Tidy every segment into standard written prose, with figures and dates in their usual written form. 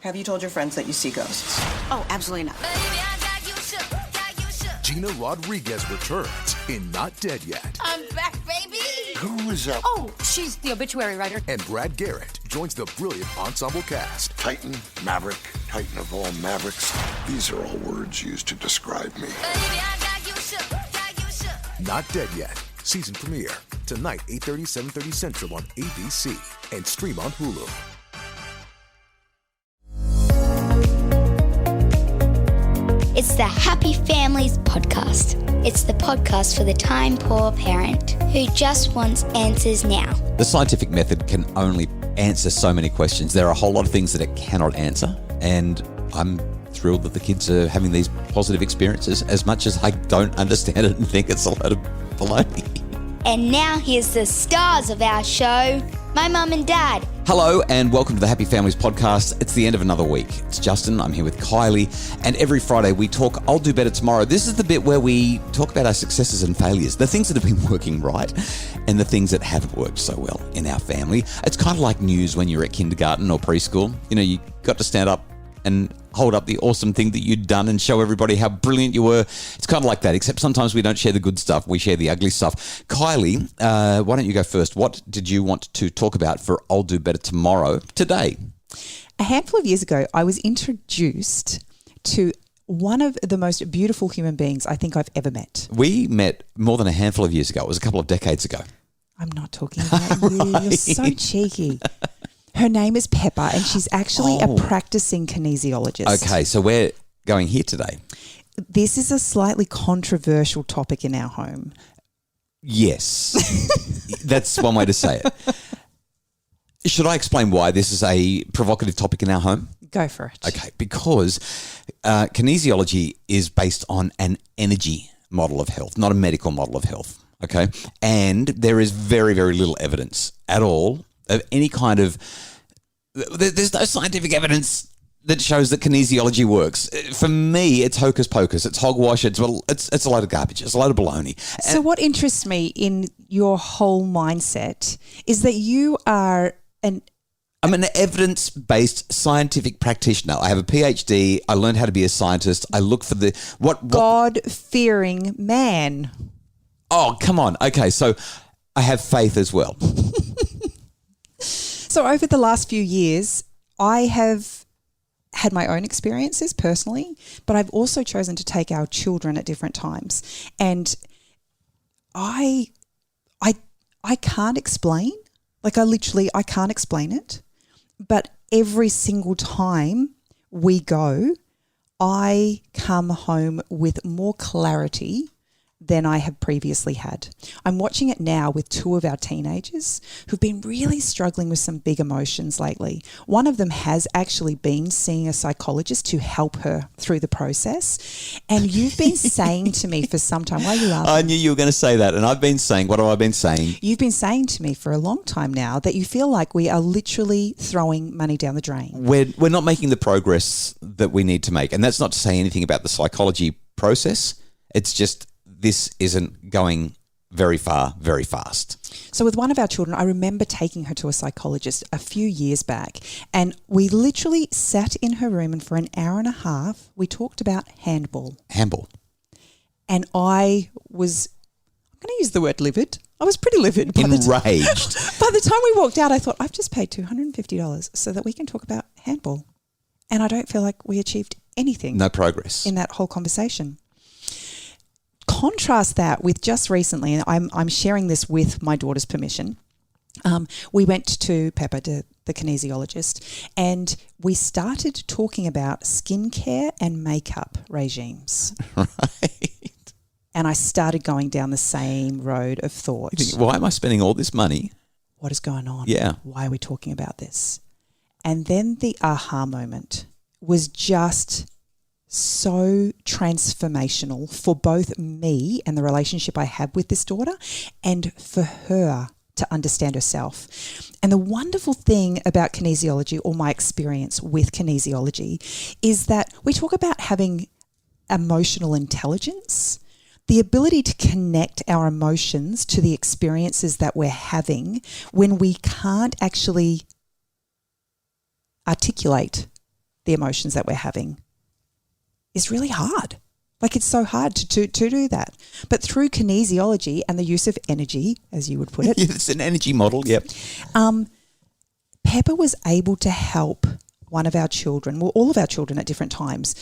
Have you told your friends that you see ghosts? Oh, absolutely not. Gina Rodriguez returns in Not Dead Yet. I'm back, baby. Who is that? Oh, she's the obituary writer. And Brad Garrett joins the brilliant ensemble cast. Titan, Maverick, Titan of all Mavericks. These are all words used to describe me. Not Dead Yet. Season premiere. Tonight, 8:30, 7:30 Central on ABC. And stream on Hulu. It's the Happy Families podcast. It's the podcast for the time-poor parent who just wants answers now. The scientific method can only answer so many questions. There are a whole lot of things that it cannot answer, and I'm thrilled that the kids are having these positive experiences as much as I don't understand it and think it's a load of baloney. And now here's the stars of our show, my mum and dad. Hello and welcome to the Happy Families podcast. It's the end of another week. It's Justin, I'm here with Kylie, and every Friday we talk I'll Do Better Tomorrow. This is the bit where we talk about our successes and failures, the things that have been working right and the things that haven't worked so well in our family. It's kind of like news when you're at kindergarten or preschool. You know, you got to stand up and hold up the awesome thing that you'd done and show everybody how brilliant you were. It's kind of like that, except sometimes we don't share the good stuff, we share the ugly stuff. Kylie, why don't you go first? What did you want to talk about for I'll Do Better Tomorrow today? A handful of years ago, I was introduced to one of the most beautiful human beings I think I've ever met. We met more than a handful of years ago. It was a couple of decades ago. I'm not talking about you. You're so cheeky. Her name is Pepper, and she's actually a practicing kinesiologist. Okay, so we're going here today. This is a slightly controversial topic in our home. Yes, that's one way to say it. Should I explain why this is a provocative topic in our home? Go for it. Okay, because kinesiology is based on an energy model of health, not a medical model of health, okay? And there is very, very little evidence at all of any kind of, there's no scientific evidence that shows that kinesiology works. For me, it's hocus pocus. It's hogwash. It's a load of garbage. It's a load of baloney. So what interests me in your whole mindset is that you are I'm an evidence-based scientific practitioner. I have a PhD. I learned how to be a scientist. I look for the God-fearing man. Oh, come on. Okay, so I have faith as well. So over the last few years, I have had my own experiences personally, but I've also chosen to take our children at different times. And I can't explain, I can't explain it. But every single time we go, I come home with more clarity than I have previously had. I'm watching it now with two of our teenagers who've been really struggling with some big emotions lately. One of them has actually been seeing a psychologist to help her through the process. And you've been saying to me for some time, why are you laughing? I knew you were going to say that. And I've been saying, what have I been saying? You've been saying to me for a long time now that you feel like we are literally throwing money down the drain. We're not making the progress that we need to make. And that's not to say anything about the psychology process. It's just this isn't going very far, very fast. So with one of our children, I remember taking her to a psychologist a few years back, and we literally sat in her room, and for an hour and a half, we talked about handball. And I was, I'm going to use the word livid. I was pretty livid. Enraged. By the time we walked out, I thought, I've just paid $250 so that we can talk about handball. And I don't feel like we achieved anything. No progress. In that whole conversation. Contrast that with just recently, and I'm sharing this with my daughter's permission. We went to Pepper, the kinesiologist, and we started talking about skincare and makeup regimes. Right. And I started going down the same road of thought. Why am I spending all this money? What is going on? Yeah. Why are we talking about this? And then the aha moment was just so transformational for both me and the relationship I have with this daughter, and for her to understand herself. And the wonderful thing about kinesiology, or my experience with kinesiology, is that we talk about having emotional intelligence, the ability to connect our emotions to the experiences that we're having when we can't actually articulate the emotions that we're having is really hard. Like, it's so hard to do that. But through kinesiology and the use of energy, as you would put it. It's an energy model, yep. Pepper was able to help one of our children, well, all of our children at different times,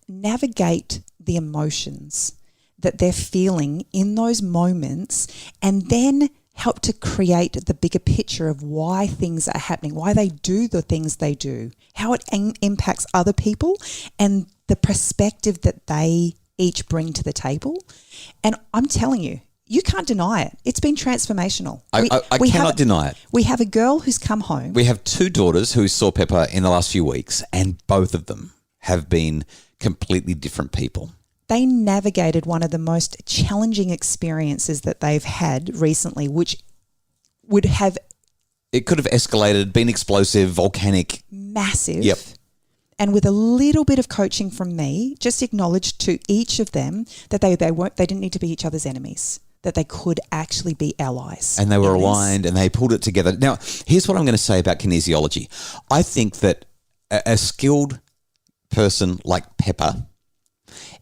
navigate the emotions that they're feeling in those moments, and then help to create the bigger picture of why things are happening, why they do the things they do, how it impacts other people, and the perspective that they each bring to the table. And I'm telling you, you can't deny it. It's been transformational. I cannot deny it. We have a girl who's come home. We have 2 daughters who saw Pepper in the last few weeks, and both of them have been completely different people. They navigated one of the most challenging experiences that they've had recently, which would have... It could have escalated, been explosive, volcanic. Massive. Yep. And with a little bit of coaching from me, just acknowledged to each of them that they didn't need to be each other's enemies, that they could actually be allies. And they were aligned and they pulled it together. Now, here's what I'm going to say about kinesiology. I think that a skilled person like Pepper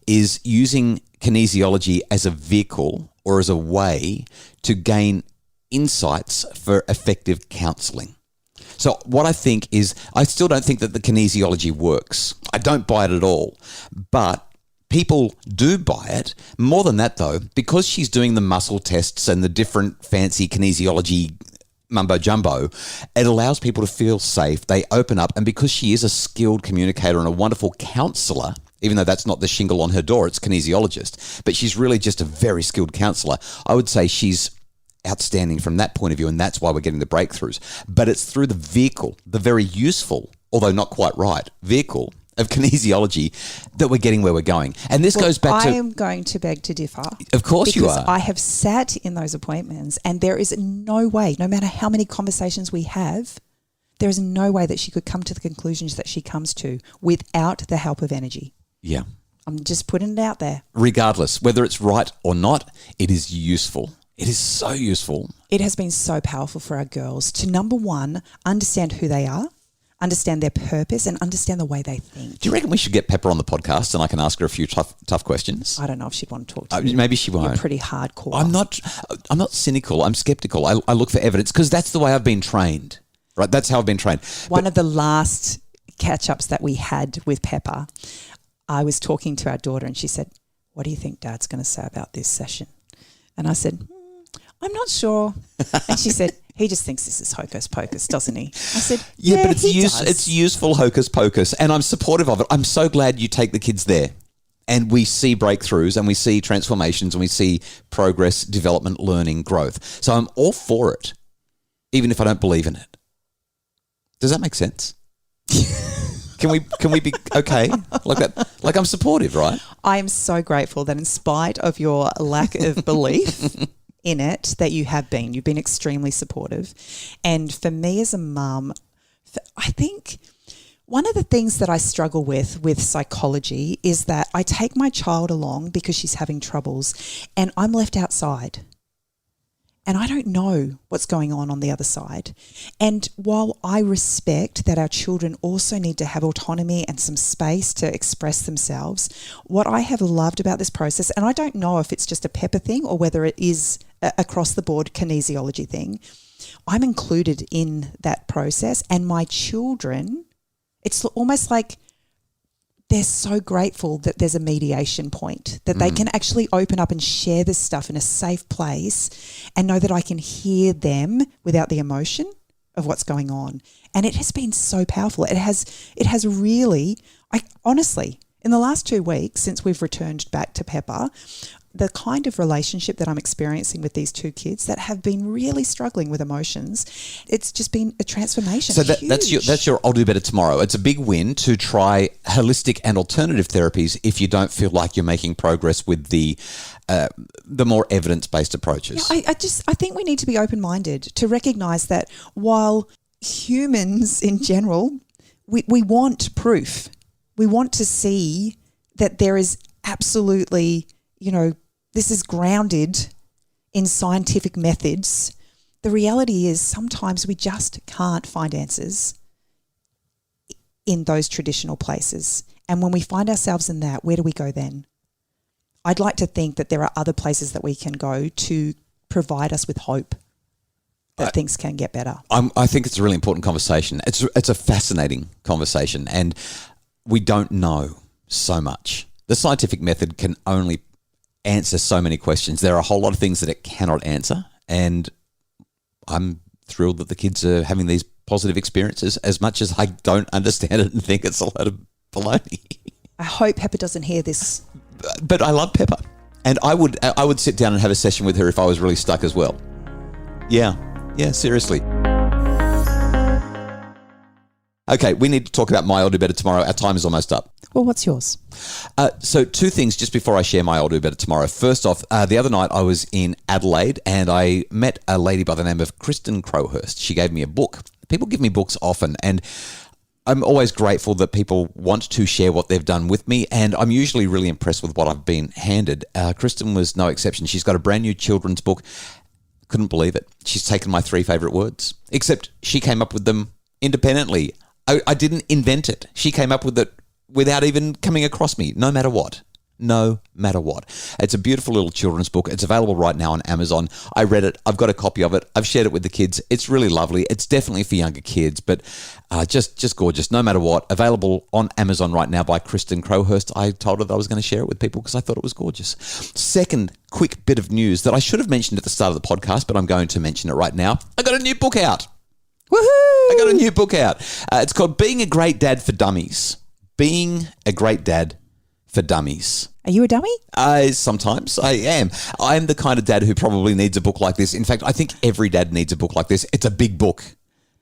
is using kinesiology as a vehicle or as a way to gain insights for effective counselling. So what I think is, I still don't think that the kinesiology works. I don't buy it at all. But people do buy it. More than that, though, because she's doing the muscle tests and the different fancy kinesiology mumbo jumbo, it allows people to feel safe. They open up. And because she is a skilled communicator and a wonderful counsellor, even though that's not the shingle on her door, it's kinesiologist, but she's really just a very skilled counsellor, I would say she's outstanding from that point of view, and that's why we're getting the breakthroughs. But it's through the vehicle, the very useful, although not quite right, vehicle of kinesiology that we're getting where we're going. And this goes back to... I am going to beg to differ. Of course you are. Because I have sat in those appointments, and there is no way, no matter how many conversations we have, there is no way that she could come to the conclusions that she comes to without the help of energy. Yeah. I'm just putting it out there. Regardless, whether it's right or not, it is useful. It is so useful. It has been so powerful for our girls to, number one, understand who they are, understand their purpose, and understand the way they think. Do you reckon we should get Pepper on the podcast and I can ask her a few tough questions? I don't know if she'd want to talk to you. Maybe she won't. You're pretty hardcore. I'm not cynical. I'm skeptical. I look for evidence because that's the way I've been trained. Right? That's how I've been trained. One of the last catch-ups that we had with Pepper, I was talking to our daughter and she said, "What do you think Dad's going to say about this session?" And I said, "I'm not sure." And she said, "He just thinks this is hocus pocus, doesn't he?" I said, yeah, but it's useful hocus pocus, and I'm supportive of it. I'm so glad you take the kids there and we see breakthroughs and we see transformations and we see progress, development, learning, growth. So I'm all for it, even if I don't believe in it. Does that make sense? Can we be okay like that? Like, I'm supportive, right? I am so grateful that in spite of your lack of belief in it, that you've been extremely supportive. And for me as a mum, I think one of the things that I struggle with psychology is that I take my child along because she's having troubles and I'm left outside. And I don't know what's going on the other side. And while I respect that our children also need to have autonomy and some space to express themselves, what I have loved about this process, and I don't know if it's just a Pepper thing or whether it is across the board kinesiology thing, I'm included in that process. And my children, it's almost like they're so grateful that there's a mediation point, that they can actually open up and share this stuff in a safe place and know that I can hear them without the emotion of what's going on. And it has been so powerful. It has really, honestly, in the last 2 weeks since we've returned back to Pepper, the kind of relationship that I'm experiencing with these 2 kids that have been really struggling with emotions, it's just been a transformation. So that's your I'll do better tomorrow. It's a big win to try holistic and alternative therapies if you don't feel like you're making progress with the more evidence-based approaches. Yeah, I think we need to be open-minded to recognise that while humans in general, we want proof. We want to see that there is absolutely, this is grounded in scientific methods. The reality is sometimes we just can't find answers in those traditional places. And when we find ourselves in that, where do we go then? I'd like to think that there are other places that we can go to provide us with hope that things can get better. I think it's a really important conversation. It's a fascinating conversation, and we don't know so much. The scientific method can only answer so many questions. There are a whole lot of things that it cannot answer, and I'm thrilled that the kids are having these positive experiences, as much as I don't understand it and think it's a load of baloney. I hope Pepper doesn't hear this. But I love Pepper, and I would sit down and have a session with her if I was really stuck as well. Yeah, seriously. Okay, we need to talk about my I'll Do Better tomorrow. Our time is almost up. Well, what's yours? So 2 things just before I share my I'll Do Better tomorrow. First off, the other night I was in Adelaide and I met a lady by the name of Kristen Crowhurst. She gave me a book. People give me books often, and I'm always grateful that people want to share what they've done with me, and I'm usually really impressed with what I've been handed. Kristen was no exception. She's got a brand new children's book. Couldn't believe it. She's taken my 3 favourite words, except she came up with them independently. I didn't invent it. She came up with it without even coming across me, no matter what. No matter what. It's a beautiful little children's book. It's available right now on Amazon. I read it. I've got a copy of it. I've shared it with the kids. It's really lovely. It's definitely for younger kids, but just gorgeous, no matter what. Available on Amazon right now by Kristen Crowhurst. I told her that I was going to share it with people because I thought it was gorgeous. Second quick bit of news that I should have mentioned at the start of the podcast, but I'm going to mention it right now. I got a new book out. Woohoo! I got a new book out. It's called Being a Great Dad for Dummies. Being a Great Dad for Dummies. Are you a dummy? Sometimes I am. I'm the kind of dad who probably needs a book like this. In fact, I think every dad needs a book like this. It's a big book.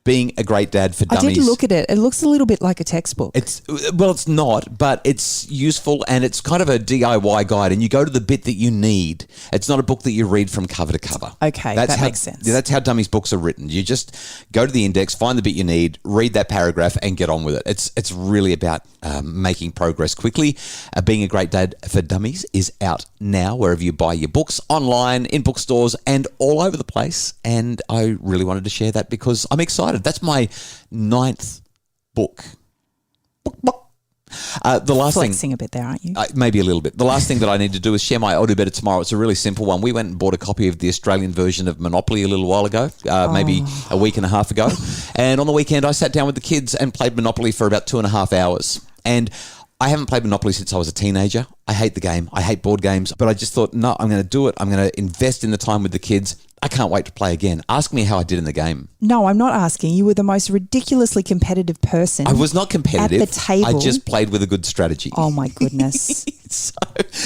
Being a Great Dad for Dummies. I did look at it. It looks a little bit like a textbook. It's not, but it's useful and it's kind of a DIY guide, and you go to the bit that you need. It's not a book that you read from cover to cover. Okay, that makes sense. Yeah, that's how Dummies books are written. You just go to the index, find the bit you need, read that paragraph, and get on with it. It's really about making progress quickly. Being a Great Dad for Dummies is out now wherever you buy your books, online, in bookstores, and all over the place. And I really wanted to share that because I'm excited. That's my 9th book. The last flexing a bit there, aren't you? Maybe a little bit. The last thing that I need to do is share my I'll Do Better tomorrow. It's a really simple one. We went and bought a copy of the Australian version of Monopoly a little while ago, maybe a week and a half ago. And on the weekend, I sat down with the kids and played Monopoly for about 2.5 hours. And I haven't played Monopoly since I was a teenager. I hate the game. I hate board games. But I just thought, no, I'm going to do it. I'm going to invest in the time with the kids. I can't wait to play again. Ask me how I did in the game. No, I'm not asking. You were the most ridiculously competitive person. I was not competitive. At the table. I just played with a good strategy. Oh my goodness.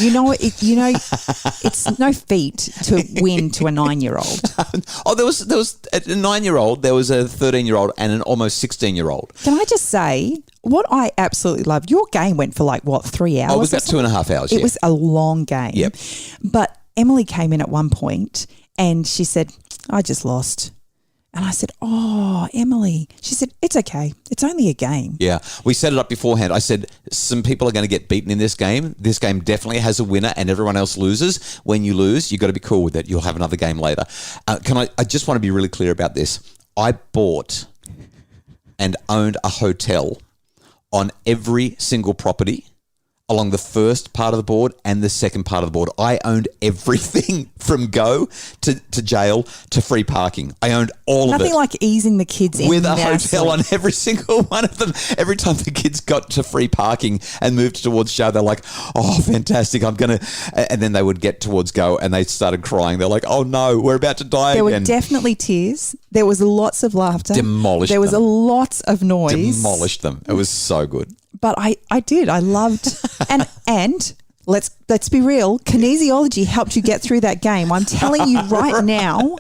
You know, it's no feat to win to a 9-year-old. There was a 9-year-old, there was a 13-year-old, and an almost 16-year-old. Can I just say, what I absolutely loved, your game went for 3 hours? Oh, it was about 2.5 hours. It was a long game. Yep. But Emily came in at one point and she said, I just lost. And I said, oh, Emily. She said, it's okay. It's only a game. Yeah. We set it up beforehand. I said, some people are going to get beaten in this game. This game definitely has a winner and everyone else loses. When you lose, you've got to be cool with it. You'll have another game later. I just want to be really clear about this. I bought and owned a hotel on every single property along the first part of the board and the second part of the board. I owned everything from go to jail to free parking. I owned all of it. Nothing like easing the kids in. With a hotel on every single one of them. Every time the kids got to free parking and moved towards jail, they're like, oh, fantastic, I'm going to... And then they would get towards go and they started crying. They're like, oh no, we're about to die again. There were definitely tears. There was lots of laughter. Demolished them. There was a lot of noise. Demolished them. It was so good. But I did. I loved and let's be real. Kinesiology helped you get through that game. I'm telling you right now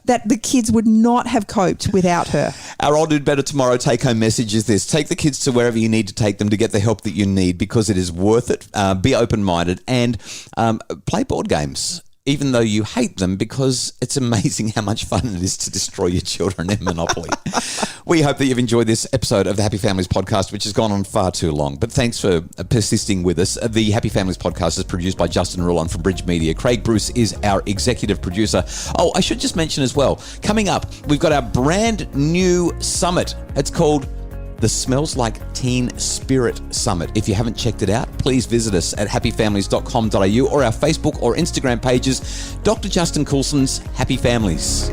that the kids would not have coped without her. Our I'll Do Better tomorrow take-home message is this: take the kids to wherever you need to take them to get the help that you need, because it is worth it. Be open-minded and play board games, even though you hate them, because it's amazing how much fun it is to destroy your children in Monopoly. We hope that you've enjoyed this episode of the Happy Families podcast, which has gone on far too long. But thanks for persisting with us. The Happy Families podcast is produced by Justin Rulon from Bridge Media. Craig Bruce is our executive producer. Oh, I should just mention as well, coming up, we've got our brand new summit. It's called the the Smells Like Teen Spirit Summit. If you haven't checked it out, please visit us at happyfamilies.com.au or our Facebook or Instagram pages, Dr. Justin Coulson's Happy Families.